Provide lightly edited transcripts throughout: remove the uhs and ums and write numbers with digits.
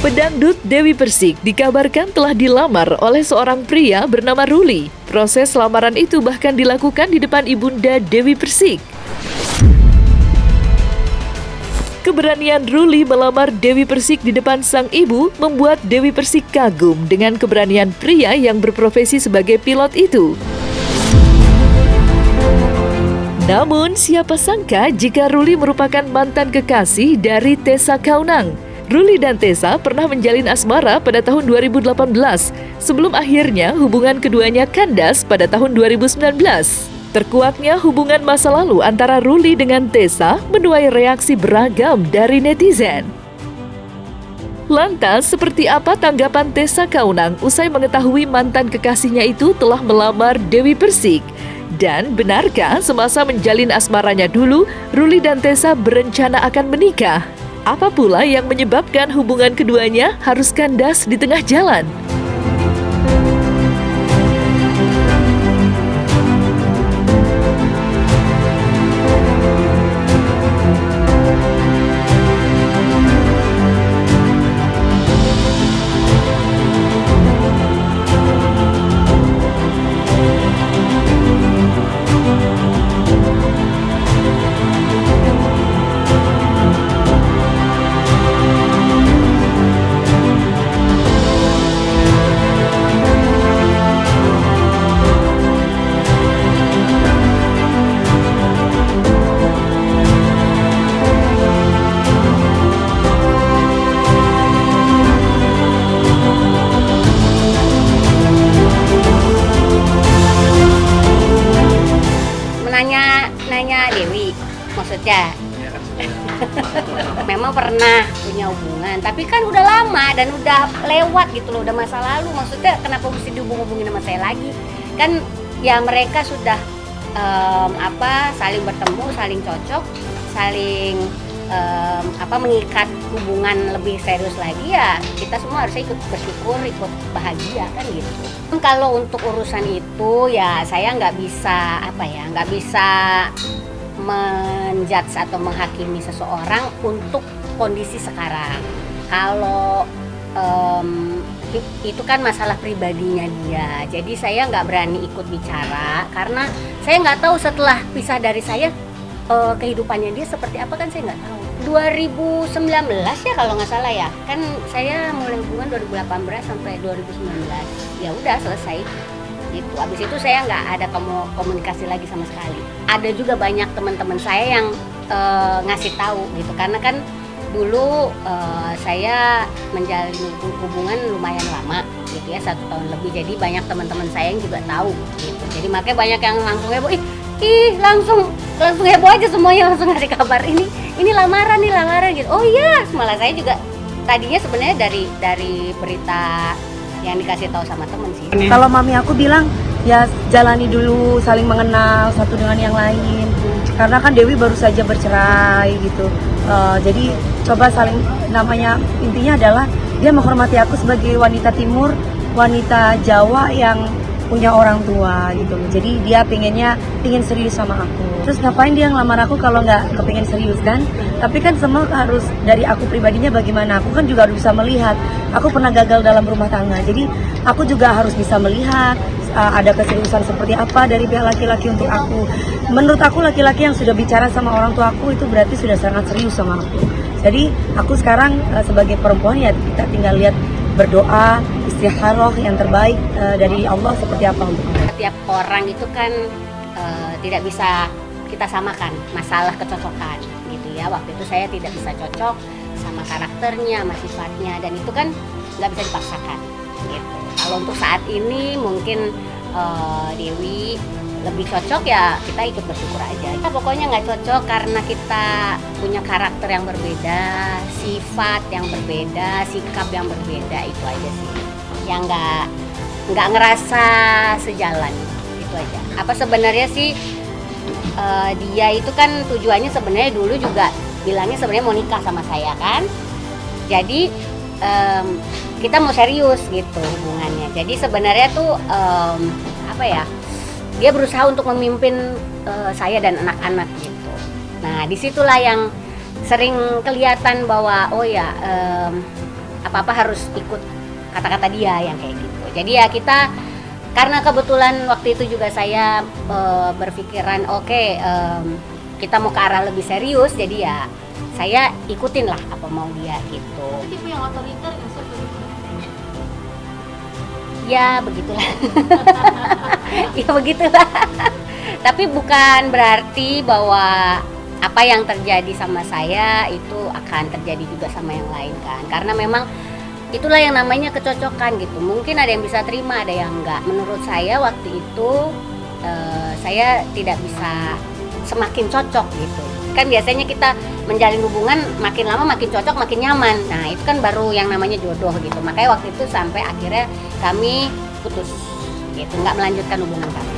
Pedangdut Dewi Persik dikabarkan telah dilamar oleh seorang pria bernama Ruli. Proses lamaran itu bahkan dilakukan di depan ibunda Dewi Persik. Keberanian Ruli melamar Dewi Persik di depan sang ibu membuat Dewi Persik kagum dengan keberanian pria yang berprofesi sebagai pilot itu. Namun, siapa sangka jika Ruli merupakan mantan kekasih dari Tessa Kaunang. Ruli dan Tessa pernah menjalin asmara pada tahun 2018, sebelum akhirnya hubungan keduanya kandas pada tahun 2019. Terkuaknya hubungan masa lalu antara Ruli dengan Tessa menuai reaksi beragam dari netizen. Lantas, seperti apa tanggapan Tessa Kaunang usai mengetahui mantan kekasihnya itu telah melamar Dewi Persik? Dan benarkah semasa menjalin asmaranya dulu, Ruli dan Tessa berencana akan menikah? Apa pula yang menyebabkan hubungan keduanya harus kandas di tengah jalan? Nanya Dewi, maksudnya memang pernah punya hubungan, tapi kan udah lama dan udah lewat gitu loh, udah masa lalu. Maksudnya kenapa mesti dihubung-hubungin sama saya lagi? Kan ya mereka sudah saling bertemu, saling cocok, saling mengikat hubungan lebih serius lagi, ya kita semua harusnya ikut bersyukur, ikut bahagia kan gitu. Kalau untuk urusan itu ya saya nggak bisa menjudge atau menghakimi seseorang untuk kondisi sekarang. Kalau itu kan masalah pribadinya dia, jadi saya nggak berani ikut bicara karena saya nggak tahu setelah pisah dari saya kehidupannya dia seperti apa, kan saya nggak tahu. 2019 ya kalau nggak salah ya, kan saya mulai hubungan 2018 sampai 2019, ya udah selesai gitu. Abis itu saya nggak ada komunikasi lagi sama sekali. Ada juga banyak teman-teman saya yang ngasih tahu gitu, karena kan dulu saya menjalin hubungan lumayan lama gitu ya, 1 tahun lebih, jadi banyak teman-teman saya yang juga tahu gitu. Jadi makanya banyak yang langsung heboh, langsung heboh aja semuanya, langsung ngasih kabar ini lamaran gitu. Oh iya, malah saya juga tadinya sebenarnya dari berita yang dikasih tahu sama temen sih. Kalau mami aku bilang ya jalani dulu saling mengenal satu dengan yang lain, karena kan Dewi baru saja bercerai gitu. Jadi coba saling, namanya intinya adalah dia menghormati aku sebagai wanita timur, wanita Jawa yang punya orang tua gitu. Jadi dia pingin serius sama aku. Terus ngapain dia ngelamar aku kalau nggak kepingin serius kan? Tapi kan semua harus dari aku pribadinya bagaimana. Aku kan juga harus bisa melihat. Aku pernah gagal dalam rumah tangga. Jadi aku juga harus bisa melihat ada keseriusan seperti apa dari pihak laki-laki untuk aku. Menurut aku laki-laki yang sudah bicara sama orang tua aku itu berarti sudah sangat serius sama aku. Jadi aku sekarang sebagai perempuan ya kita tinggal lihat, berdoa, istikharah yang terbaik dari Allah seperti apa untuk kita. Setiap orang itu kan tidak bisa kita samakan masalah kecocokan gitu ya. Waktu itu saya tidak bisa cocok sama karakternya, sama sifatnya, dan itu kan nggak bisa dipaksakan gitu. Kalau untuk saat ini mungkin Dewi lebih cocok, ya kita ikut bersyukur aja. Kita pokoknya nggak cocok karena kita punya karakter yang berbeda, sifat yang berbeda, sikap yang berbeda, itu aja sih. Yang nggak ngerasa sejalan, itu aja. Apa sebenarnya sih dia itu kan tujuannya sebenarnya dulu juga bilangnya sebenarnya mau nikah sama saya kan. Jadi kita mau serius gitu hubungannya. Jadi sebenarnya tuh dia berusaha untuk memimpin saya dan anak-anak gitu. Nah disitulah yang sering kelihatan bahwa apa-apa harus ikut kata-kata dia yang kayak gitu. Jadi ya kita, karena kebetulan waktu itu juga saya berpikiran kita mau ke arah lebih serius, jadi ya saya ikutin lah apa mau dia gitu. Tipe yang otoriter nggak sih? Ya begitulah. Ya begitulah. Tapi bukan berarti bahwa apa yang terjadi sama saya itu akan terjadi juga sama yang lain kan. Karena memang itulah yang namanya kecocokan gitu. Mungkin ada yang bisa terima, ada yang enggak. Menurut saya waktu itu saya tidak bisa semakin cocok gitu. Kan biasanya kita menjalin hubungan makin lama makin cocok, makin nyaman. Nah itu kan baru yang namanya jodoh gitu. Makanya waktu itu sampai akhirnya kami putus gitu, nggak melanjutkan hubungan kami.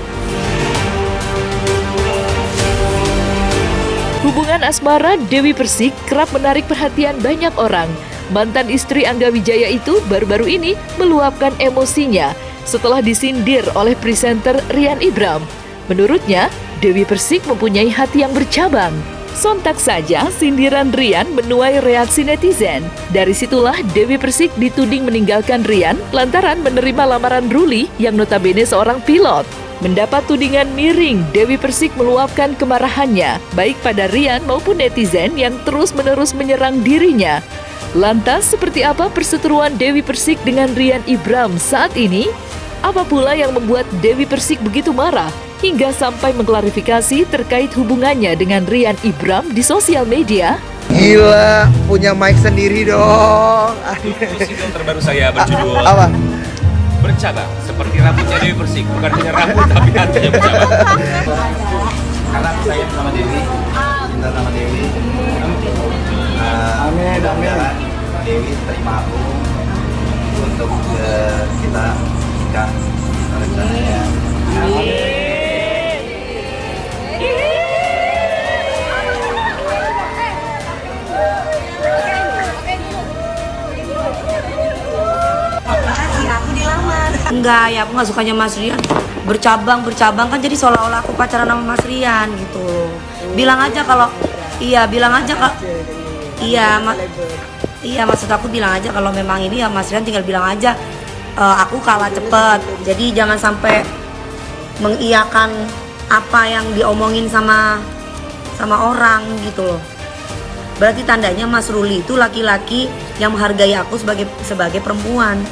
Hubungan asmara Dewi Persik kerap menarik perhatian banyak orang. Mantan istri Angga Wijaya itu baru-baru ini meluapkan emosinya setelah disindir oleh presenter Rian Ibram. Menurutnya, Dewi Persik mempunyai hati yang bercabang. Sontak saja sindiran Rian menuai reaksi netizen. Dari situlah Dewi Persik dituding meninggalkan Rian lantaran menerima lamaran Ruli yang notabene seorang pilot. Mendapat tudingan miring, Dewi Persik meluapkan kemarahannya baik pada Rian maupun netizen yang terus-menerus menyerang dirinya. Lantas seperti apa perseteruan Dewi Persik dengan Rian Ibram saat ini? Apa pula yang membuat Dewi Persik begitu marah hingga sampai mengklarifikasi terkait hubungannya dengan Rian Ibram di sosial media? Gila, punya mic sendiri dong. Single terbaru saya berjudul Apa? Bercabang, seperti rambutnya Dewi Persik. Bukan hanya rambut tapi hatinya bercabang. Karena aku sayang sama Dewi, cinta sama Dewi. Amin, amin. Dewi terima aku untuk kita nikah rencananya. Enggak, ya aku nggak sukanya Mas Rian bercabang kan jadi seolah-olah aku pacaran sama Mas Rian gitu. Bilang aja kalau bilang aja kalau maksud aku bilang aja kalau memang ini ya Mas Rian tinggal bilang aja aku kalah cepet. Jadi jangan sampai mengiyakan apa yang diomongin sama orang gitu loh. Berarti tandanya Mas Ruli itu laki-laki yang menghargai aku sebagai perempuan.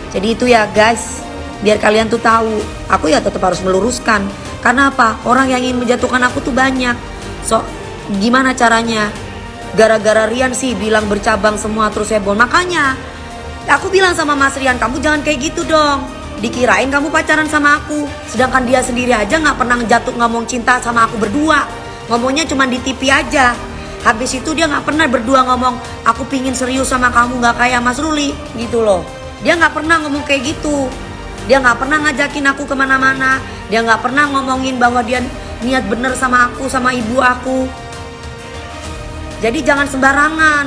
Jadi itu ya guys, biar kalian tuh tahu, aku ya tetap harus meluruskan. Karena apa? Orang yang ingin menjatuhkan aku tuh banyak. So, gimana caranya? Gara-gara Rian sih bilang bercabang semua terus heboh. Makanya aku bilang sama Mas Rian, kamu jangan kayak gitu dong. Dikirain kamu pacaran sama aku, sedangkan dia sendiri aja nggak pernah ngomong cinta sama aku berdua. Ngomongnya cuma di TV aja. Habis itu dia nggak pernah berdua ngomong, aku pingin serius sama kamu nggak kayak Mas Ruli gitu loh. Dia nggak pernah ngomong kayak gitu. Dia nggak pernah ngajakin aku kemana-mana. Dia nggak pernah ngomongin bahwa dia niat bener sama aku, sama ibu aku. Jadi jangan sembarangan.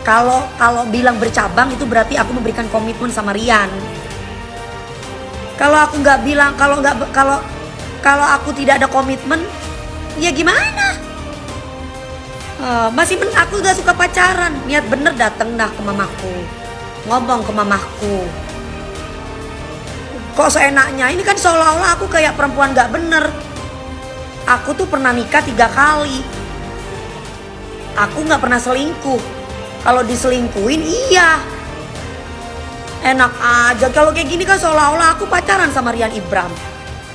Kalau bilang bercabang itu berarti aku memberikan komitmen sama Rian. Kalau aku nggak bilang, kalau aku tidak ada komitmen, ya gimana? Aku udah suka pacaran. Niat bener dateng dah ke mamaku, ngomong ke mamaku. Kok seenaknya? Ini kan seolah-olah aku kayak perempuan gak bener. Aku tuh pernah nikah 3 kali. Aku gak pernah selingkuh. Kalau diselingkuhin iya. Enak aja. Kalau kayak gini kan seolah-olah aku pacaran sama Rian Ibram.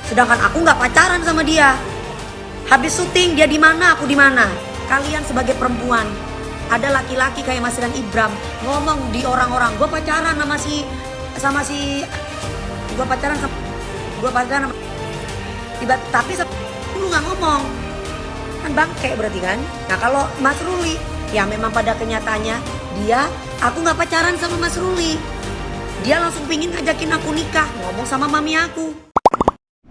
Sedangkan aku gak pacaran sama dia. Habis syuting dia di mana, aku di mana. Kalian sebagai perempuan, ada laki-laki kayak Mas Rian Ibram ngomong di orang-orang, gue pacaran sama si tapi lu nggak ngomong, kan bangke berarti kan. Nah kalau Mas Ruli ya memang pada kenyataannya aku nggak pacaran sama Mas Ruli, dia langsung pingin ngajakin aku nikah, ngomong sama mami aku.